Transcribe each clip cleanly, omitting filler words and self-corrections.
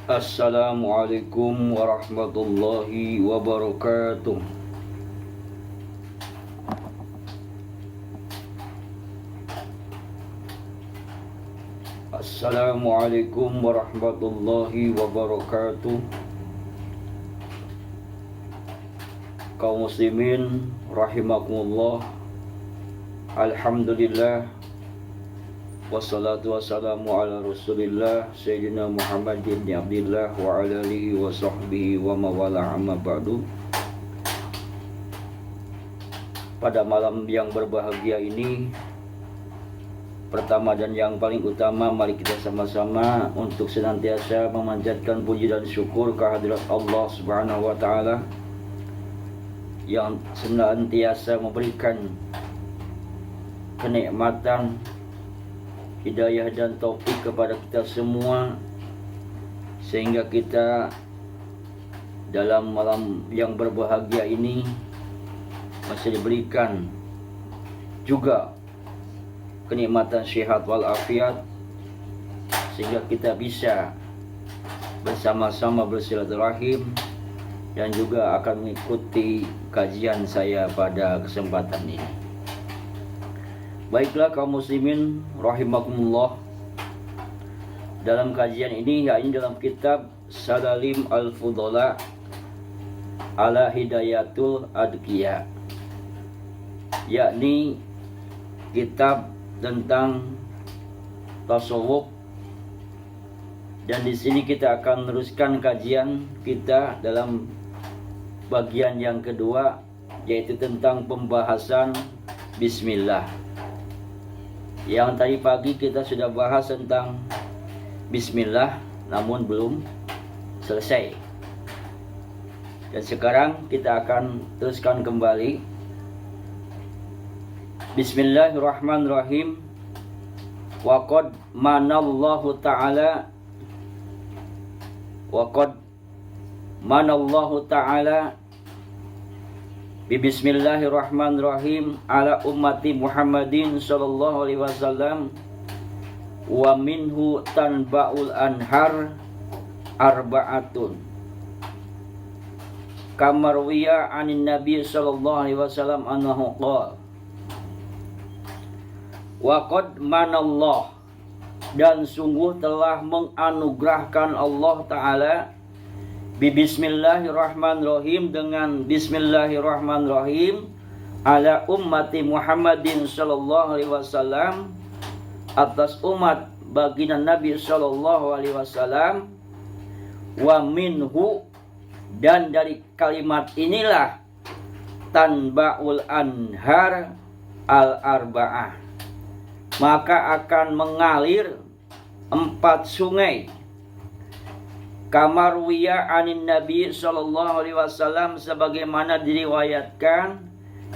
Assalamualaikum warahmatullahi wabarakatuh. Assalamualaikum warahmatullahi wabarakatuh. Kaum muslimin rahimakumullah. Alhamdulillah. Wassalatu wassalamu ala rasulillah Sayyidina Muhammad bin Abdillah wa ala alihi wa sahbihi wa mawala amma ba'du. Pada malam yang berbahagia ini, pertama dan yang paling utama, mari kita sama-sama untuk senantiasa memanjatkan puji dan syukur kehadirat Allah Subhanahu wa taala yang senantiasa memberikan kenikmatan, hidayah dan taufik kepada kita semua, sehingga kita dalam malam yang berbahagia ini masih diberikan juga kenikmatan sehat walafiat, sehingga kita bisa bersama-sama bersilaturahim dan juga akan mengikuti kajian saya pada kesempatan ini. Baiklah kaum muslimin rahimakumullah, dalam kajian ini, yakni dalam kitab Salalim Al-Fudhala ala Hidayatul Adqiya, yakni kitab tentang tasawuf, dan di sini kita akan meneruskan kajian kita dalam bagian yang kedua, yaitu tentang pembahasan bismillah. Yang tadi pagi kita sudah bahas tentang bismillah, namun belum selesai. Dan sekarang kita akan teruskan kembali. Bismillahirrahmanirrahim. Wa qad manallahu ta'ala Bismillahirrahmanirrahim ala ummati Muhammadin sallallahu alaihi wasallam wa minhu tanba'ul anhar arba'atun kamarwiya anin nabi sallallahu alaihi wasallam annahu qala wa qad manallah, dan sungguh telah menganugerahkan Allah Ta'ala Bismillahirrahmanirrahim, dengan Bismillahirrahmanirrahim, ala ummati Muhammadin sallallahu alaihi wasallam, atas umat baginda Nabi sallallahu alaihi wasallam, wa minhu, dan dari kalimat inilah tanba'ul anhar al-arba'ah, maka akan mengalir 4 sungai. Kamarwiya anin Nabi sallallahu alaihi wasallam, sebagaimana diriwayatkan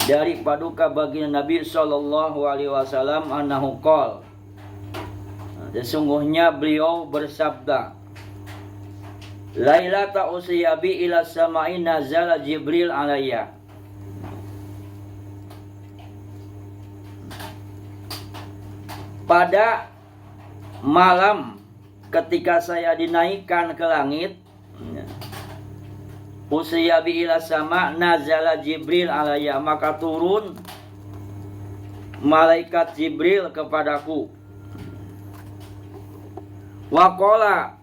dari paduka baginda Nabi sallallahu alaihi wasallam, annahu qol, sesungguhnya beliau bersabda, lailata usyabi ila sama'i nazala Jibril alayya. Pada malam ketika saya dinaikkan ke langit, usyabi ila sama nazala Jibril alayya, maka turun malaikat Jibril kepadaku. Waqala,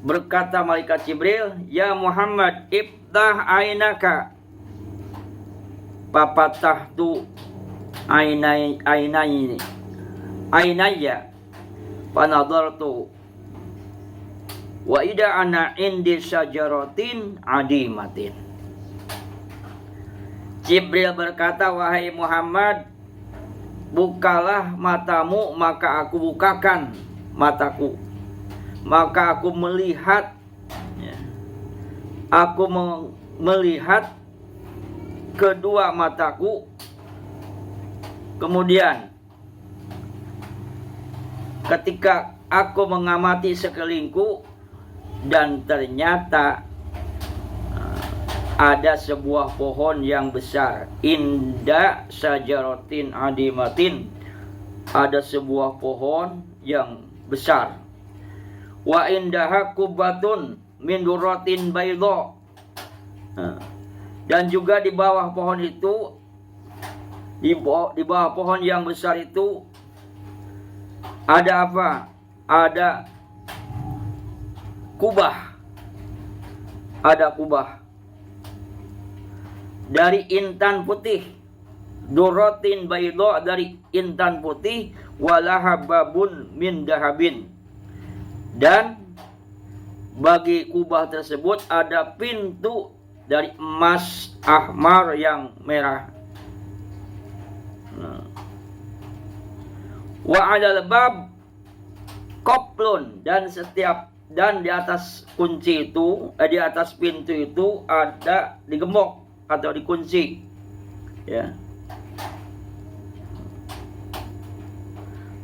berkata malaikat Jibril, ya Muhammad, iftah ainaka, papatahtu ainaya panadartu wa ida ana indi syajaratin adimatin. Jibril berkata, wahai Muhammad, bukalah matamu, maka aku bukakan mataku, maka aku melihat, melihat kedua mataku. Kemudian ketika aku mengamati sekelilingku, dan ternyata ada sebuah pohon yang besar, inda syajaratin adimatin, ada sebuah pohon yang besar. Wa indaha kubbatun min durratin baydha. Dan juga di bawah pohon itu, di bawah pohon yang besar itu ada apa? Ada kubah. Ada kubah dari intan putih. Durratin baydha, dari intan putih. Walaha babun min dahabin, dan bagi kubah tersebut ada pintu dari emas ahmar yang merah. Wa 'alal bab qoplun, dan di atas kunci itu, di atas pintu itu ada digembok atau dikunci, ya.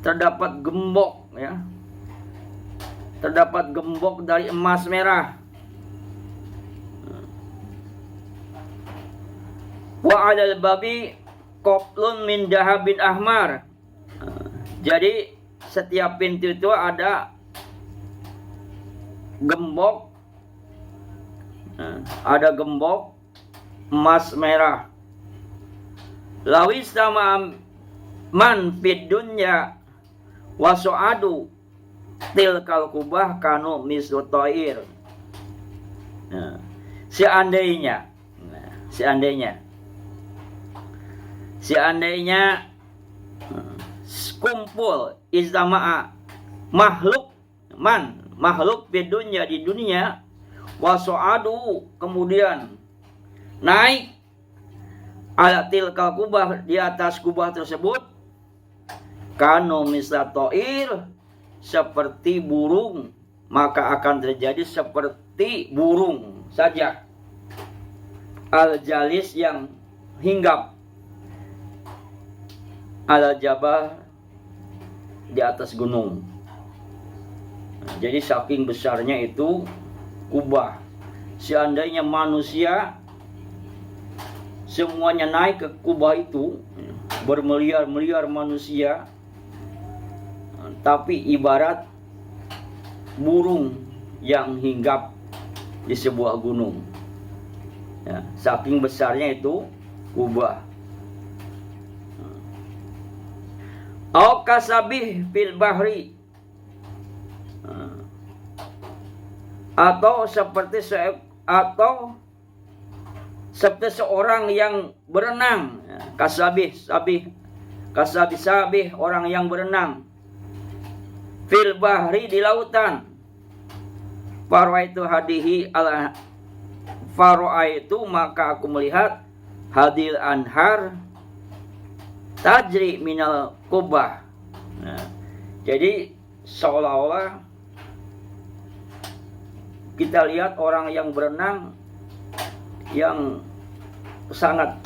Terdapat gembok, ya. Terdapat gembok dari emas merah. Wa 'alal babi qoplun min dahabin ahmar. Jadi setiap pintu itu ada gembok, emas merah. Lawis sama man fid dunya wa su'adu tilkal kubah kanu mislu ta'ir. Seandainya kumpul istama'a makhluk di dunia wa su'adu, kemudian naik ala tilkal kubah, di atas kubah tersebut, kanu misla ta'ir, seperti burung, maka akan terjadi seperti burung saja. Al-jalis, yang hinggap, al-jabal, di atas gunung. Jadi saking besarnya itu kubah. Seandainya manusia semuanya naik ke kubah itu, bermiliar-miliar manusia, tapi ibarat burung yang hinggap di sebuah gunung. Ya, saking besarnya itu kubah. Au kasabih fil bahri, atau seperti seorang yang berenang. Kasabih, orang yang berenang. Fil bahri, di lautan. Faraitu hadihi ala faraitu, maka aku melihat hadil anhar tajri minal kubah. Jadi seolah-olah kita lihat orang yang berenang yang sangat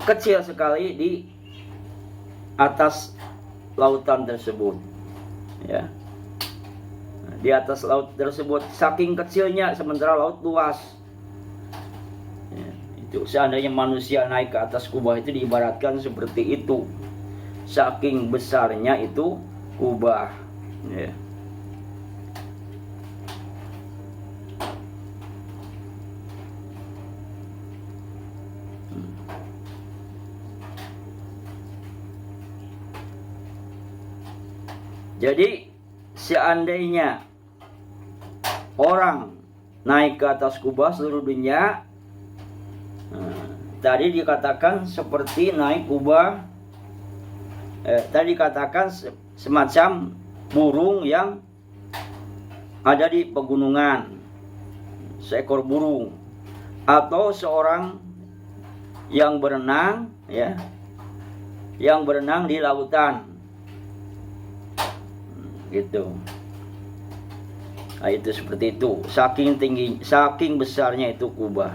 kecil sekali di atas lautan tersebut, ya. Di atas laut tersebut saking kecilnya, sementara laut luas, ya. Itu seandainya manusia naik ke atas kubah itu diibaratkan seperti itu, saking besarnya itu kubah, ya. Jadi seandainya orang naik ke atas kubah seluruh dunia, tadi dikatakan seperti naik kubah, tadi dikatakan semacam burung yang ada di pegunungan, seekor burung, atau seorang yang berenang, ya, yang berenang di lautan, gitu. Nah, itu seperti itu, saking tinggi, saking besarnya itu kubah.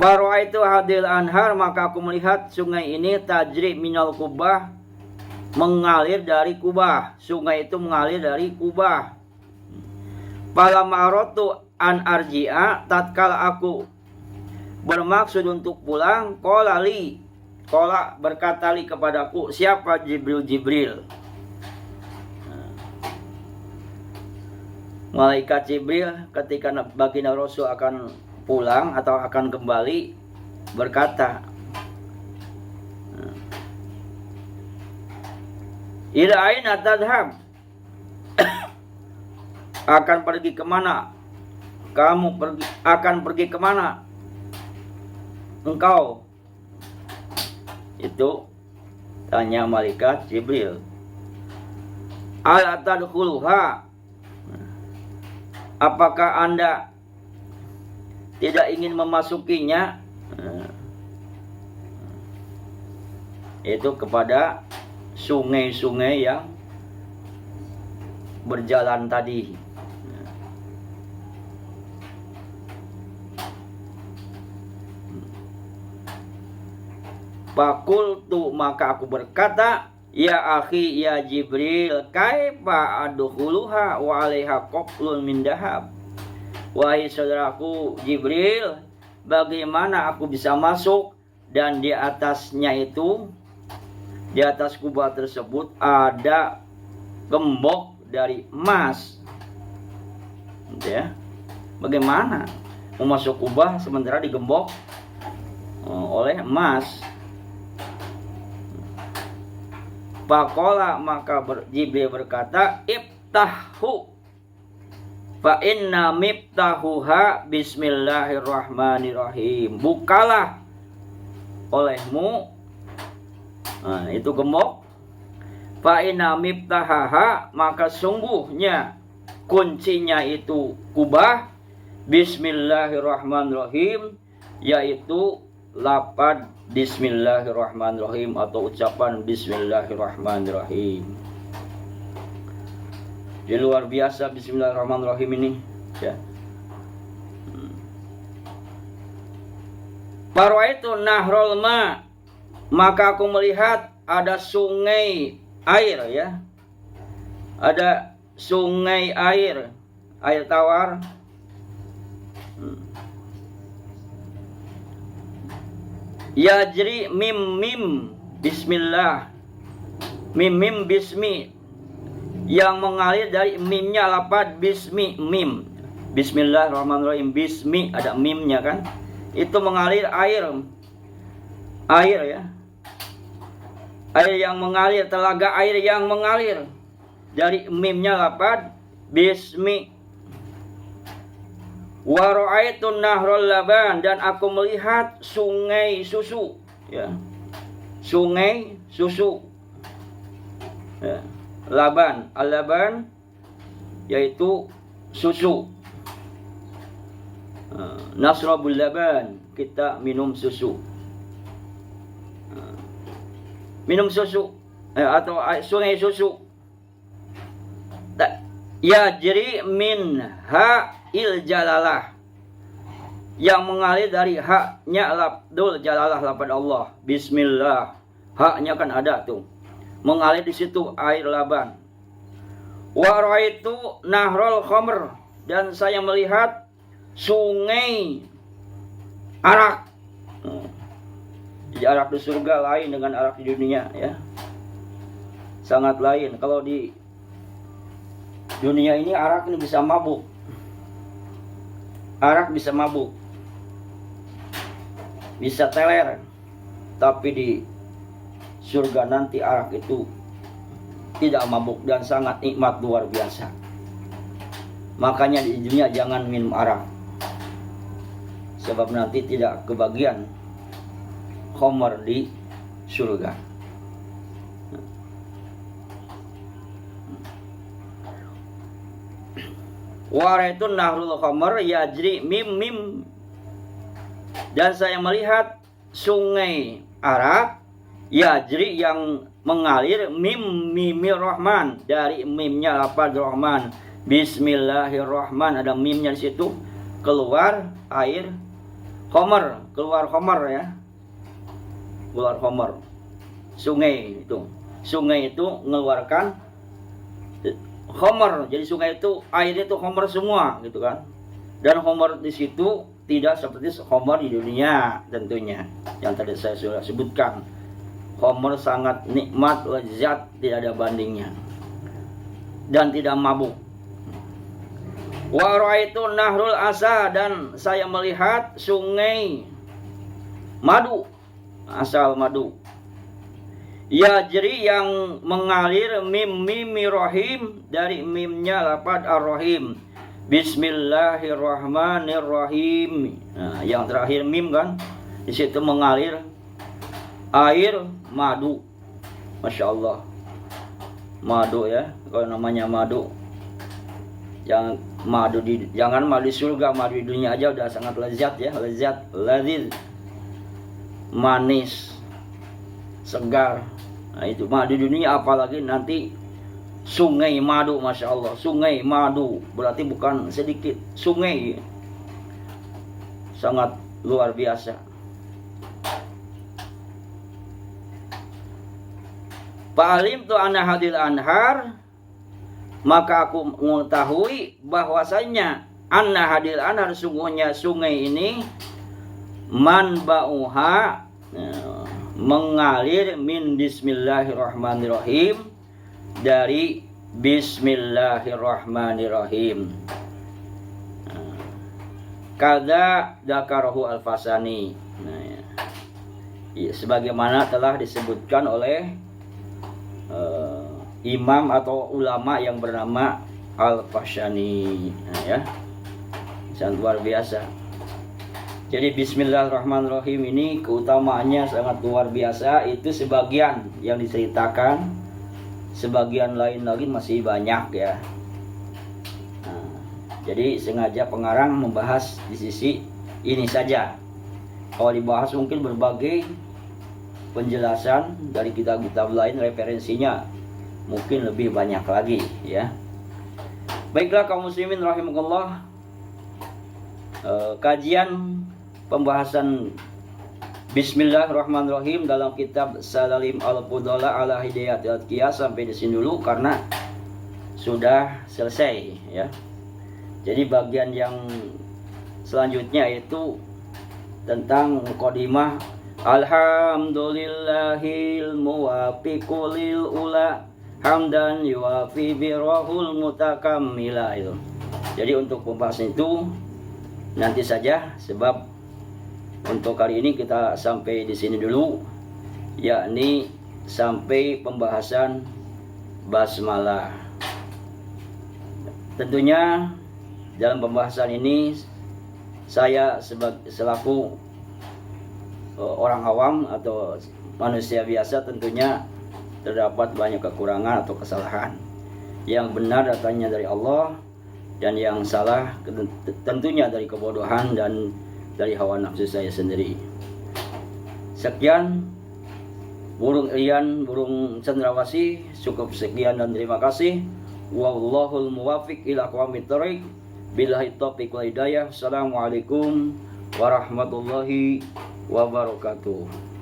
Faraitu hadil anhar, maka aku melihat sungai ini tajri minal kubah, mengalir dari kubah. Sungai itu mengalir dari kubah. Palamarotu an arji'a, tatkala aku bermaksud untuk pulang, qolali, Kola berkata li kepadaku, siapa Jibril? Malaikat Jibril ketika baginda Rasul akan pulang atau akan kembali berkata, ila aina tadhhab? Akan pergi kemana? Kamu akan pergi kemana? Engkau? Itu tanya malaikat Jibril. Ala tadkhuluha? Apakah Anda tidak ingin memasukinya? Itu kepada sungai-sungai yang berjalan tadi. Fakultu, maka aku berkata, ya akhi ya Jibril, kaifa adkhuluha wa 'alaiha qablun min dahab? Wahai saudaraku Jibril, bagaimana aku bisa masuk dan di atasnya itu, di atas kubah tersebut ada gembok dari emas. Ya. Bagaimana mau masuk kubah sementara digembok oleh emas? Faqala, maka Jibril berkata, ibtahu fa inna miftahuha bismillahirrahmanirrahim. Bukalah olehmu itu gembok. Fa inna miftahaha, maka sungguhnya kuncinya itu kubah bismillahirrahmanirrahim, yaitu lafaz bismillahirrahmanirrahim atau ucapan bismillahirrahmanirrahim. Jadi luar biasa bismillahirrahmanirrahim ini, ya. Paraitu nahrul ma, maka aku melihat ada sungai air, ya. Ada sungai air tawar. Yajri mim bismillah, mim bismi, yang mengalir dari mimnya lafaz bismi, mim bismillahirrahmanirrahim, bismi ada mimnya kan, itu mengalir air ya, air yang mengalir, telaga air yang mengalir dari mimnya lafaz bismi. Wa ra'aitu nahrul laban, dan aku melihat sungai susu, ya. Sungai susu. Ya. Laban, al-laban yaitu susu. Nasrabul laban, kita minum susu. Minum susu atau sungai susu. Yajri min ha'il jalalah, yang mengalir dari haknya lafzul jalalah, lafaz Allah bismillah, haknya kan ada tuh, mengalir di situ air laban. Wa ra'aitu nahrul khamr, dan saya melihat sungai arak. Jadi arak di surga lain dengan arak di dunia, ya, sangat lain. Kalau di dunia ini arak ini bisa mabuk. Arak bisa mabuk, bisa teler. Tapi di surga nanti arak itu tidak mabuk dan sangat nikmat, luar biasa. Makanya di dunia jangan minum arak, sebab nanti tidak kebagian khamar di surga. Waraitun nahrul khamar yajri mim, dan saya melihat sungai arak yajri yang mengalir mimir rahman, dari mimnya lafaz rahman, bismillahirrahman, ada mimnya di situ, keluar air khamar, keluar khamar, ya, keluar khamar. Sungai itu mengeluarkan khamar. Jadi sungai itu airnya itu khamar semua, gitu kan. Dan khamar di situ tidak seperti khamar di dunia tentunya, yang tadi saya sudah sebutkan. Khamr sangat nikmat, lezat, tidak ada bandingnya dan tidak mabuk. Wa ra'aitu nahrul asa, dan saya melihat sungai madu, asal madu. Yajri, yang mengalir, mimi rahim, dari mimnya lafaz ar-rahim. Bismillahirrahmanirrahim. Nah, yang terakhir mim kan, di situ mengalir air madu. Masya Allah, madu ya, kalau namanya madu. Jangan madu di surga, madu di dunia aja udah sangat lezat ya, lezat, lazid, manis, segar. Nah itu madu di dunia, apalagi nanti sungai madu. Masya Allah, sungai madu berarti bukan sedikit, sungai sangat luar biasa. Fa'alim tu anna hadil anhar, maka aku mengetahui bahwasanya anna hadil anhar, sungguhnya sungai ini, manba'uha, mengalir min bismillahirrahmanirrahim, dari bismillahirrahmanirrahim. Kada dzakarahu al-Fasani. Nah, ya, sebagaimana telah disebutkan oleh imam atau ulama yang bernama Al-Fashani. Nah, ya, sangat luar biasa. Jadi bismillahirrahmanirrahim ini keutamaannya sangat luar biasa. Itu sebagian yang diceritakan, sebagian lain lagi masih banyak ya. Nah, jadi sengaja pengarang membahas di sisi ini saja. Kalau dibahas mungkin berbagai penjelasan dari kitab-kitab lain, referensinya mungkin lebih banyak lagi ya. Baiklah kaum muslimin rahimakumullah, kajian pembahasan Bismillahirrahmanirrahim dalam kitab Salalim al-Fudala ala Hidayatil Atqiyah sampai di sini dulu karena sudah selesai ya. Jadi bagian yang selanjutnya itu tentang muqaddimah. Alhamdulillahil muwafiqulil ula hamdan yuwafi birahul mutakammila. Jadi untuk pembahasan itu nanti saja, sebab untuk kali ini kita sampai di sini dulu, yakni sampai pembahasan basmalah. Tentunya dalam pembahasan ini saya selaku orang awam atau manusia biasa tentunya terdapat banyak kekurangan atau kesalahan. Yang benar datangnya dari Allah, dan yang salah tentunya dari kebodohan dan dari hawa nafsu saya sendiri. Sekian, burung Rian, burung cendrawasih, cukup sekian dan terima kasih. Wallahul muwafiq ila aqwamit thoriq. Billahi taufiq wal hidayah. Assalamualaikum warahmatullahi wabarakatuh.